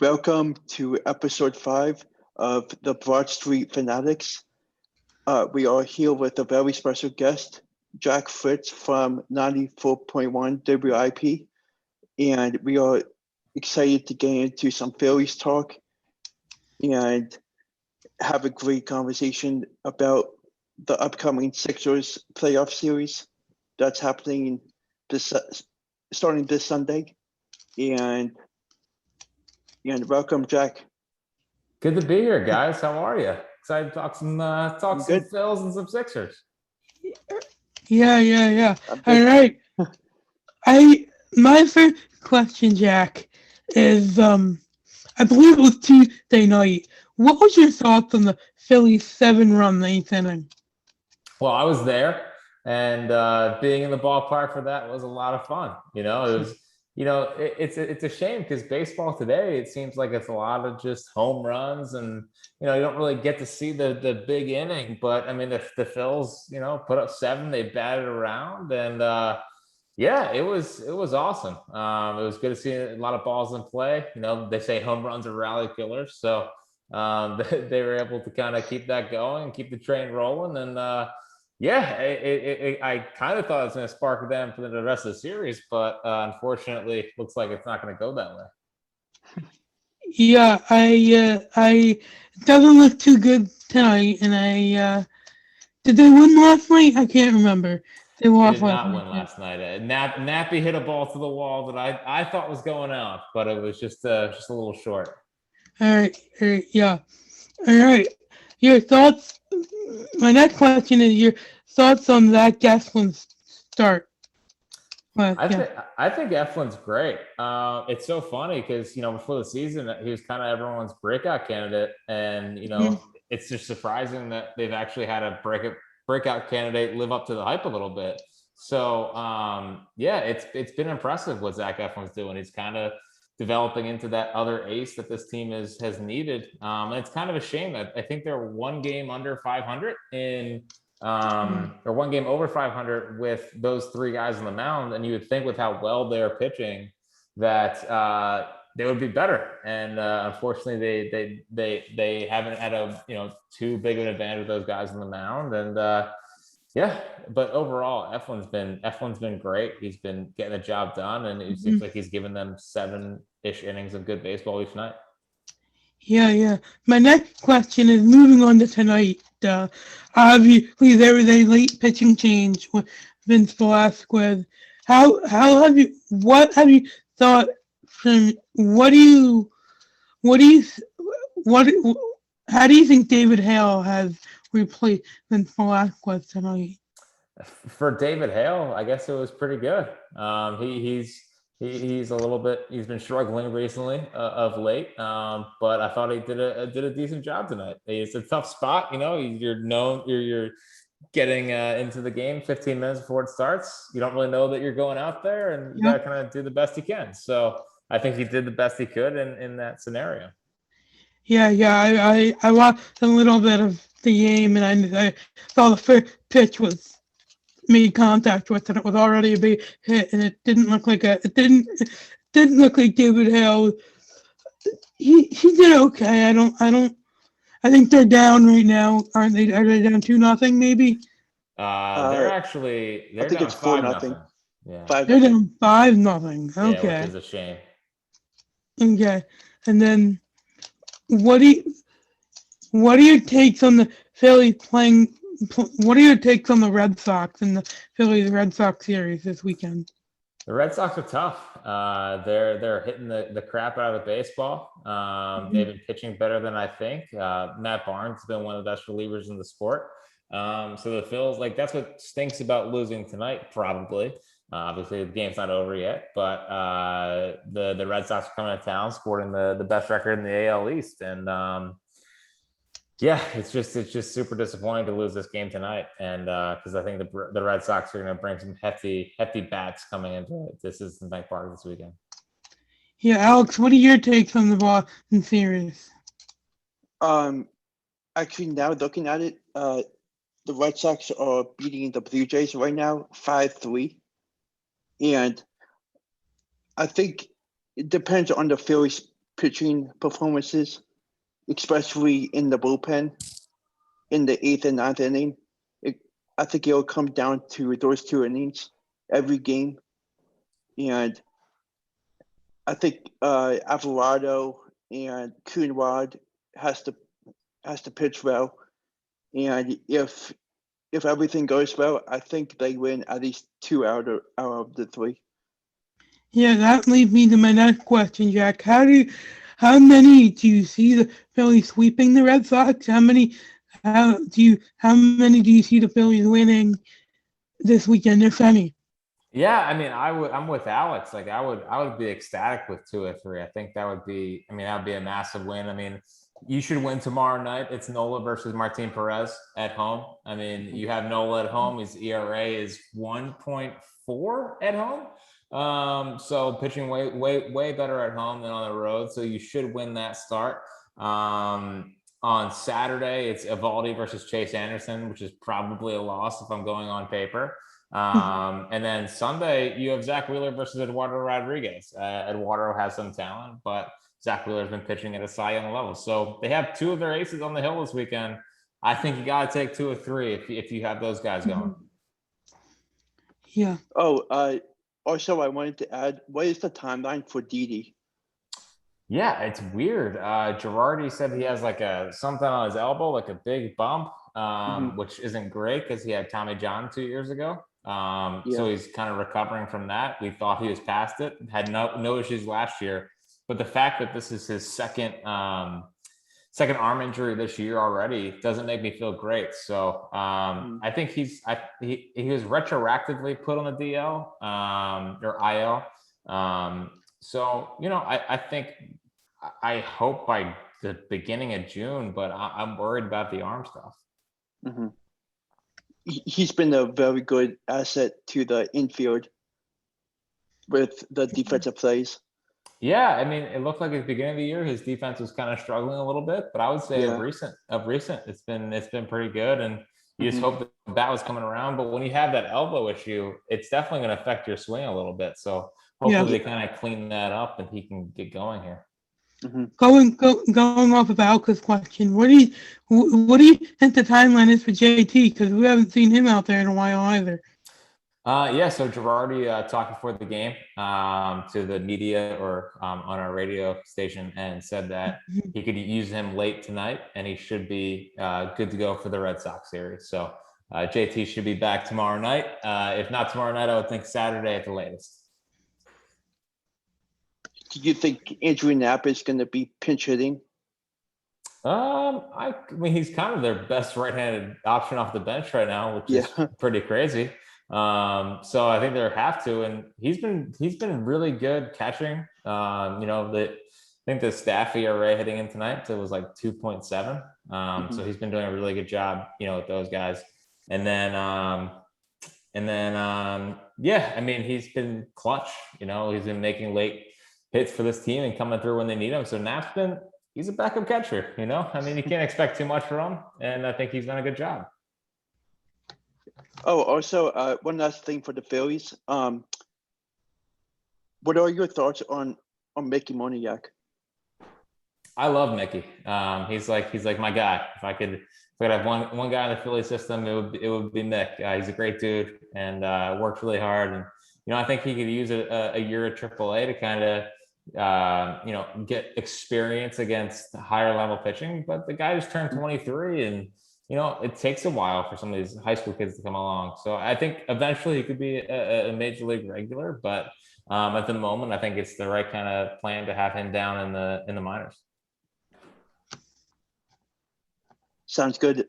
Welcome to episode 5 of the Broad Street Phanatics. We are here with a very special guest, Jack Fritz from 94.1 WIP, and we are excited to get into some Phillies talk and have a great conversation about the upcoming Sixers playoff series that's happening starting this Sunday. And welcome, Jack. Good to be here, guys. How are you? Excited to talk some Phils and some Sixers. Yeah. All right. My first question, Jack, is I believe it was Tuesday night. What was your thoughts on the Phillies 7-run eighth inning? Well, I was there, and being in the ballpark for that was a lot of fun. It was. It's a shame because baseball today, it seems like it's a lot of just home runs, and you don't really get to see the big inning. But I mean, the Phils, put up 7, they batted around, and it was awesome. It was good to see a lot of balls in play. They say home runs are rally killers, so they were able to kind of keep that going, keep the train rolling, and I kind of thought it was going to spark them for the rest of the series, but unfortunately, it looks like it's not going to go that way. Yeah, it doesn't look too good tonight, and did they win last night? I can't remember. They did not win last night. Nappy hit a ball to the wall that I thought was going out, but it was just a little short. All right, yeah. All right, your thoughts. My next question is your thoughts on Zach Eflin's start. I think Eflin's great. It's so funny because before the season he was kind of everyone's breakout candidate, and it's just surprising that they've actually had a breakout candidate live up to the hype a little bit. So it's been impressive what Zach Eflin's doing. He's kind of developing into that other ace that this team has needed. And it's kind of a shame that I think they're one game under 500 or one game over 500 with those 3 guys on the mound. And you would think with how well they're pitching that they would be better. And unfortunately they haven't had too big of an advantage of those guys on the mound. And but overall, Eflin's been great. He's been getting the job done, and it seems like he's given them 7-ish innings of good baseball each night. Yeah. My next question is moving on to tonight. Obviously, there was a late pitching change with Vince Velasquez. What have you thought? How do you think David Hale has replaced Vince Velasquez tonight? For David Hale, I guess it was pretty good. He's a little bit. He's been struggling recently of late, but I thought he did a decent job tonight. It's a tough spot, you're getting into the game 15 minutes before it starts. You don't really know that you're going out there, and you gotta kind of do the best you can. So I think he did the best he could in that scenario. I watched a little bit of the game, and I saw the first pitch was made contact with, and it was already a big hit, and it didn't look like David Hale. He did okay. I think they're down right now, aren't they? Are they down 2-0 maybe? They're I think down it's 4-0. Yeah. They're down 5-0. Okay. Yeah, which is a shame. Okay, and then what are your takes on the Phillies playing? What are your takes on the Red Sox and the Phillies Red Sox series this weekend? The Red Sox are tough. They're hitting the crap out of the baseball. They've been pitching better than I think. Matt Barnes has been one of the best relievers in the sport. So the Phils, that's what stinks about losing tonight, probably. Obviously, the game's not over yet, but the Red Sox are coming to town, sporting the best record in the AL East, and it's just super disappointing to lose this game tonight, and because I think the Red Sox are going to bring some hefty bats coming into this is Bank Park this weekend. Yeah, Alex, what are your takes on the Boston series? Actually, now looking at it, the Red Sox are beating the Blue Jays right now 5-3. And I think it depends on the Phillies pitching performances, especially in the bullpen in the 8th and 9th inning. I think it'll come down to those 2 innings every game. And I think Eduardo and Kunwad has to pitch well. And if everything goes well, I think they win at least 2 out of the 3. Yeah, that leads me to my next question, Jack. How many do you see the Phillies sweeping the Red Sox? How many do you see the Phillies winning this weekend, if any? Yeah, I mean, I'm with Alex. Like, I would be ecstatic with 2 or 3. I think that would be a massive win. I mean, you should win tomorrow night. It's Nola versus Martin Perez at home. I mean, you have Nola at home. His ERA is 1.4 at home. So pitching way better at home than on the road. So you should win that start. On Saturday, it's Evaldi versus Chase Anderson, which is probably a loss if I'm going on paper. And then Sunday, you have Zach Wheeler versus Eduardo Rodriguez. Eduardo has some talent, but Zach Wheeler's been pitching at a Cy Young level. So they have 2 of their aces on the hill this weekend. I think you got to take 2 or 3 if you have those guys going. Yeah. Oh, also, I wanted to add, what is the timeline for Didi? Yeah, it's weird. Girardi said he has like something on his elbow, like a big bump, which isn't great because he had Tommy John 2 years ago. So he's kind of recovering from that. We thought he was past it, had no issues last year. But the fact that this is his second arm injury this year already doesn't make me feel great. So I think he was retroactively put on the DL or IL. So, I hope by the beginning of June, but I'm worried about the arm stuff. Mm-hmm. He's been a very good asset to the infield with the defensive plays. Yeah, I mean, it looked like at the beginning of the year his defense was kind of struggling a little bit, but I would say of recent it's been pretty good, and you just hope the bat was coming around. But when you have that elbow issue, it's definitely going to affect your swing a little bit. So hopefully they kind of clean that up and he can get going here. Mm-hmm. Going off of Alka's question, what do you think the timeline is for JT? Because we haven't seen him out there in a while either. So Girardi talked before the game to the media or on our radio station and said that he could use him late tonight and he should be good to go for the Red Sox series. So JT should be back tomorrow night. If not tomorrow night, I would think Saturday at the latest. Do you think Andrew Knapp is going to be pinch hitting? I mean, he's kind of their best right-handed option off the bench right now, which is pretty crazy. So I think they have to, and he's been really good catching. I think the staff ERA heading in tonight was like 2.7. So he's been doing a really good job, with those guys. And then I mean, he's been clutch. He's been making late hits for this team and coming through when they need him. So he's a backup catcher. I mean, you can't expect too much from him, and I think he's done a good job. Oh, also, one last thing for the Phillies. What are your thoughts on Mickey Moniak? I love Mickey. He's like my guy. If I could have one guy in the Philly system, it would be Mick. He's a great dude and worked really hard. And I think he could use a year at AAA to kind of get experience against higher level pitching. But the guy just turned 23 and it takes a while for some of these high school kids to come along. So I think eventually he could be a major league regular, but at the moment, I think it's the right kind of plan to have him down in the minors. Sounds good.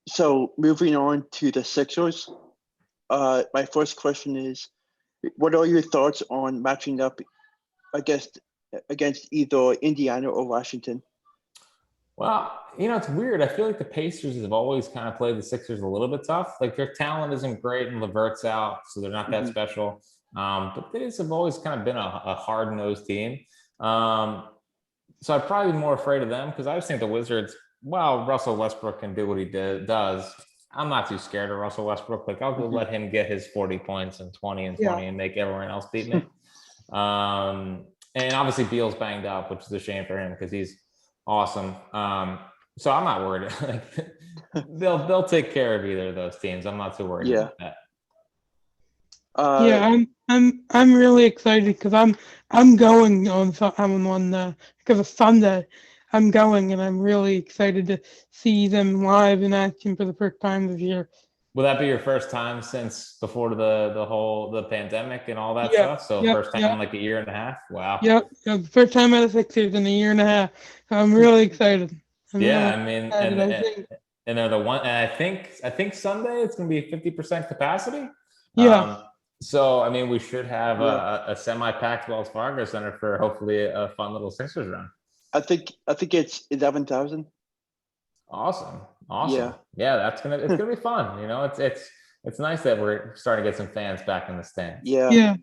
So moving on to the Sixers, my first question is, what are your thoughts on matching up against either Indiana or Washington? Well, it's weird. I feel like the Pacers have always kind of played the Sixers a little bit tough. Like their talent isn't great and LeVert's out, so they're not that special. But they just have always kind of been a hard-nosed team. So I'd probably be more afraid of them because I just think the Wizards, while Russell Westbrook can do what he does, I'm not too scared of Russell Westbrook. Like I'll go let him get his 40 points and 20 and 20 and make everyone else beat me. And obviously Beal's banged up, which is a shame for him because he's awesome. So I'm not worried. They'll take care of either of those teams. I'm not too worried about that. I'm really excited because I'm going because of Sunday. I'm going and I'm really excited to see them live in action for the first time this year. Will that be your first time since before the pandemic and all that stuff? So first time in like a year and a half? Wow. Yep. First time out of 6 years in a year and a half. I'm really excited. And they're the one. And I think Sunday it's going to be 50% capacity. Yeah. So I mean, we should have a semi-packed Wells Fargo Center for hopefully a fun little Sixers run. I think it's 11,000. Awesome. Yeah, it's gonna be fun. It's nice that we're starting to get some fans back in the stands. Yeah.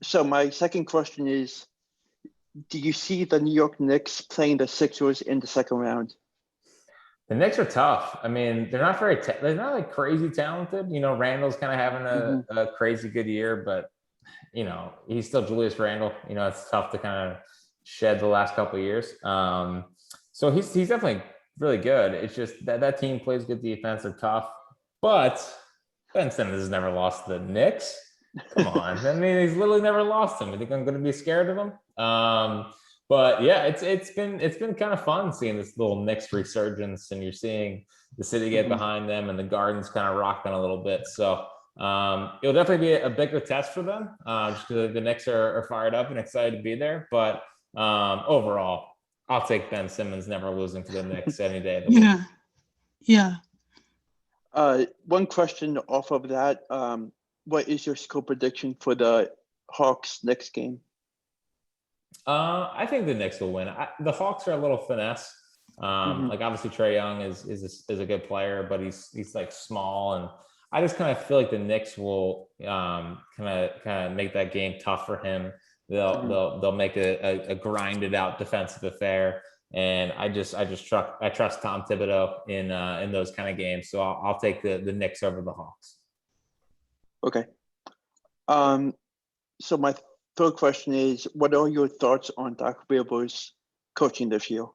So my second question is, do you see the New York Knicks playing the Sixers in the second round? The Knicks are tough. I mean, they're not they're not like crazy talented. Randall's kind of having a crazy good year, but he's still Julius Randle. It's tough to kind of shed the last couple of years. So he's definitely really good. It's just that team plays good defense. They're tough, but Ben Simmons has never lost to the Knicks. Come on. I mean, he's literally never lost him. I think I'm going to be scared of him. But yeah, it's been kind of fun seeing this little Knicks resurgence, and you're seeing the city get behind them, and the Garden's kind of rocking a little bit. So it'll definitely be a bigger test for them. Just because the Knicks are fired up and excited to be there. But overall, I'll take Ben Simmons never losing to the Knicks any day of the week. Yeah. One question off of that. What is your score prediction for the Hawks Knicks game? I think the Knicks will win. The Hawks are a little finesse. Like obviously Trae Young is a good player, but he's like small, and I just kind of feel like the Knicks will kind of make that game tough for him. They'll make a grinded out defensive affair, and I trust Tom Thibodeau in those kind of games. So I'll take the Knicks over the Hawks. Okay. So my third question is, what are your thoughts on Doc Rivers coaching this year?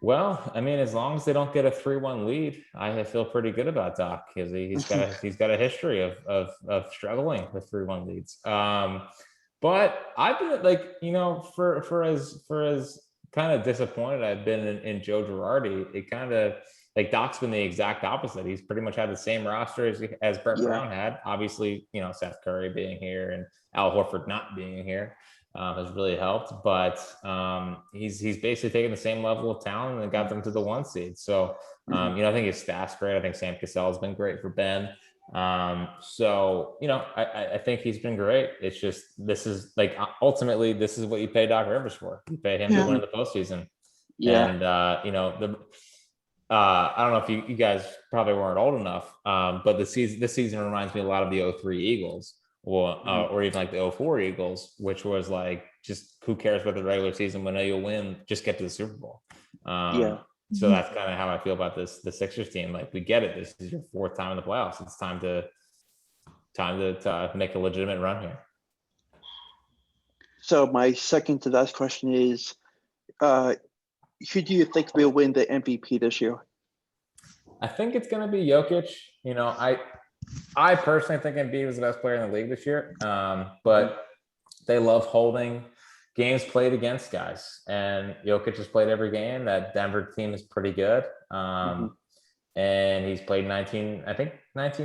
Well, I mean, as long as they don't get a 3-1 lead, I feel pretty good about Doc because he's got a history of struggling with 3-1 leads. But I've been like, for as kind of disappointed I've been in Joe Girardi, it kind of like Doc's been the exact opposite. He's pretty much had the same roster as Brett Brown had. Obviously, Seth Curry being here and Al Horford not being here has really helped. But he's basically taken the same level of talent and got them to the 1 seed. So, I think his staff's great. I think Sam Cassell has been great for Ben. So, I think he's been great. It's just, this is like, ultimately, this is what you pay Doc Rivers for. You pay him to win the postseason. Yeah. And, I don't know if you guys probably weren't old enough, but this season reminds me a lot of the 2003 Eagles or even like the 2004 Eagles, which was like, just who cares about the regular season? When you'll win, just get to the Super Bowl. So that's kind of how I feel about the Sixers team. Like, we get it. This is your 4th time in the playoffs. It's time to make a legitimate run here. So my second to last question is, who do you think will win the MVP this year? I think it's going to be Jokic. I personally think Embiid was the best player in the league this year, but they love holding games played against guys, and Jokic has played every game. That Denver team is pretty good, and he's played 19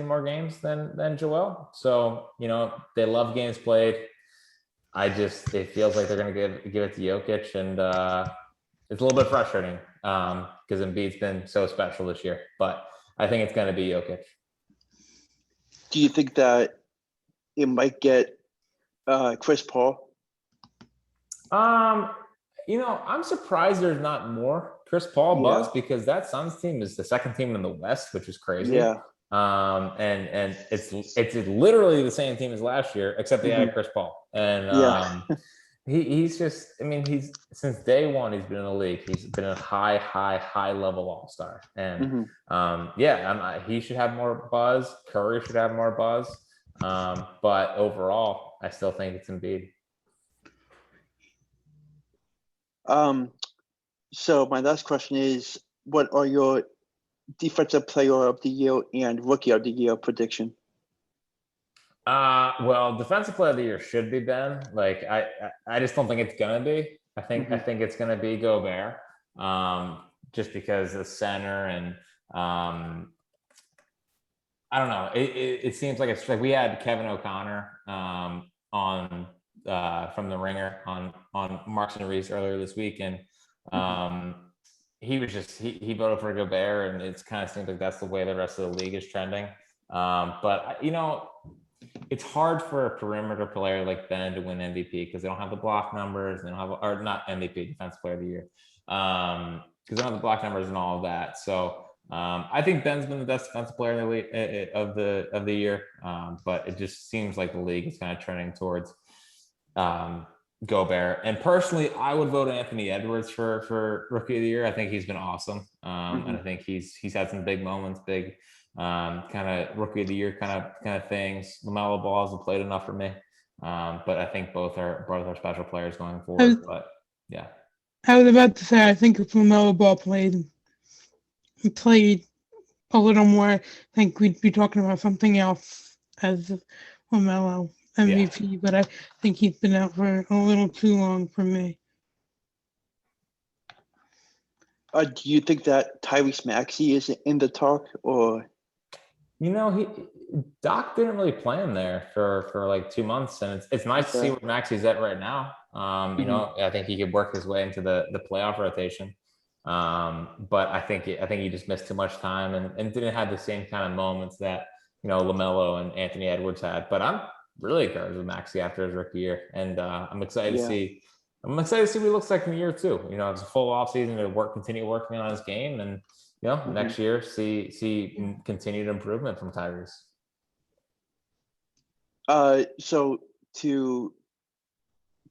more games than Joel. So they love games played. It feels like they're going to give it to Jokic, and it's a little bit frustrating because Embiid's been so special this year, but I think it's going to be Jokic. Do you think that it might get Chris Paul? I'm surprised there's not more Chris Paul buzz because that Suns team is the 2nd team in the West, which is crazy. Yeah. And it's literally the same team as last year, except they added Chris Paul. And he's just, he's since day one, he's been in the league. He's been a high level all-star. And he should have more buzz. Curry should have more buzz. But overall, I still think it's Embiid. So my last question is, what are your defensive player of the year and rookie of the year prediction? Well, defensive player of the year should be Ben. Like I just don't think it's gonna be. I think it's gonna be Gobert. Just because the center and I don't know. It seems like it's like we had Kevin O'Connor on from the Ringer on Marks and Reese earlier this week, and he was just he voted for Gobert, and it's kind of seems like that's the way the rest of the league is trending. But it's hard for a perimeter player like Ben to win MVP because they don't have the block numbers, they don't have, or not MVP, defensive player of the year, because they don't have the block numbers and all of that. So I think Ben's been the best defensive player in the league, of the year, but it just seems like the league is kind of trending towards Gobert. And personally, I would vote Anthony Edwards for rookie of the year. I think he's been awesome, and I think he's had some big moments, big kind of rookie of the year kind of things. LaMelo Ball hasn't played enough for me, but I think both are special players going forward. But yeah, I was about to say I think if LaMelo Ball played a little more, I think we'd be talking about something else as LaMelo MVP. Yeah. But I think he's been out for a little too long for me. Do you think that Tyrese Maxey is in the talk, or? Doc didn't really play him there for like 2 months, and it's nice to see where Maxey's at right now. I think he could work his way into the playoff rotation. But I think he just missed too much time and didn't have the same kind of moments that LaMelo and Anthony Edwards had. But I'm really encouraged with Maxey after his rookie year, and I'm excited to see. I'm excited to see what he looks like in year 2. It's a full off season to continue working on his game, and next year see continued improvement from Tyrese. So to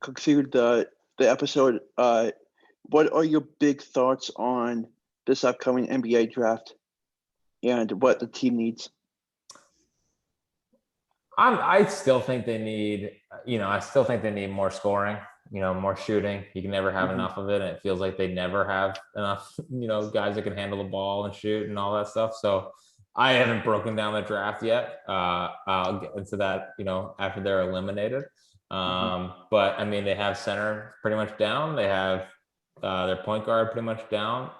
conclude the episode, what are your big thoughts on this upcoming NBA draft and what the team needs? I still think they need, more scoring, more shooting. You can never have enough of it. And it feels like they never have enough, guys that can handle the ball and shoot and all that stuff. So I haven't broken down the draft yet. I'll get into that, after they're eliminated. But I mean, they have center pretty much down. They have their point guard pretty much down.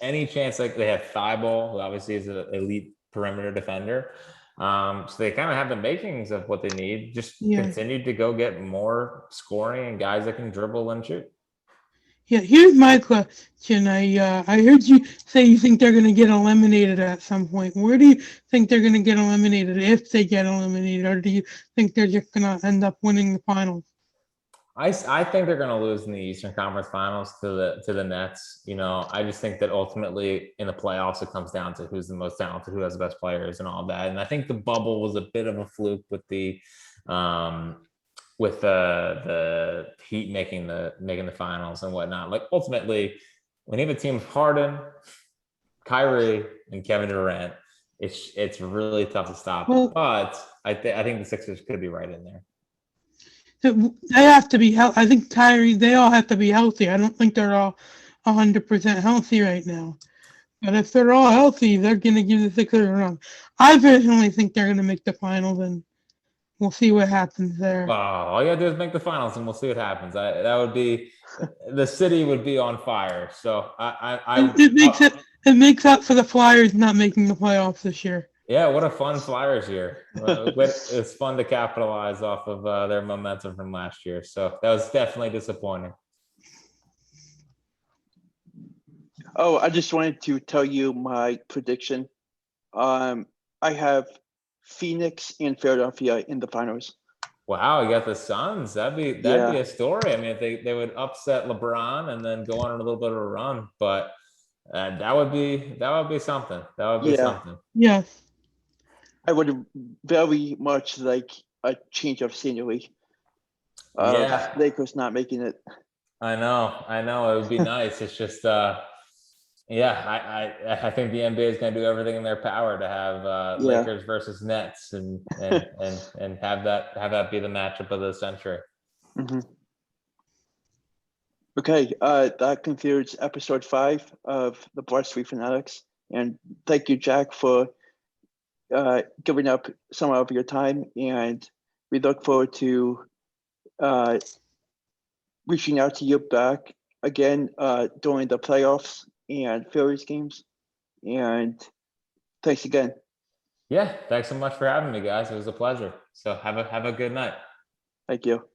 Any chance, like they have Thibault, who obviously is an elite perimeter defender. So they kind of have the makings of what they need. Just continue to go get more scoring and guys that can dribble and shoot. Yeah, here's my question. I heard you say you think they're going to get eliminated at some point. Where do you think they're going to get eliminated, if they get eliminated, or do you think they're just going to end up winning the finals? I think they're going to lose in the Eastern Conference Finals to the Nets. I just think that ultimately in the playoffs, it comes down to who's the most talented, who has the best players and all that. And I think the bubble was a bit of a fluke with the Heat making the finals and whatnot. Like ultimately, when you have a team of Harden, Kyrie, and Kevin Durant, it's really tough to stop. But I think the Sixers could be right in there. They have to be I think Kyrie, they all have to be healthy. I don't think they're all 100% healthy right now. But if they're all healthy, they're going to give the Sixers a run. I personally think they're going to make the finals, and we'll see what happens there. All you got to do is make the finals, and we'll see what happens. That would be the city would be on fire. So it makes up for the Flyers not making the playoffs this year. Yeah, what a fun Flyers year. It's fun to capitalize off of their momentum from last year. So that was definitely disappointing. Oh, I just wanted to tell you my prediction. I have Phoenix and Philadelphia in the finals. Wow, you got the Suns. That'd be a story. I mean, if they would upset LeBron and then go on a little bit of a run, but that would be something. That would be something. Yeah. I would very much like a change of scenery. Lakers not making it. I know. It would be nice. It's just, I think the NBA is going to do everything in their power to have Lakers versus Nets and have that be the matchup of the century. Okay, that concludes episode 5 of the Broad Street Fanatics. And thank you, Jack, for giving up some of your time. And we look forward to reaching out to you back again during the playoffs and Phillies games. And thanks again. Yeah, thanks so much for having me, guys. It was a pleasure. So have a good night. Thank you.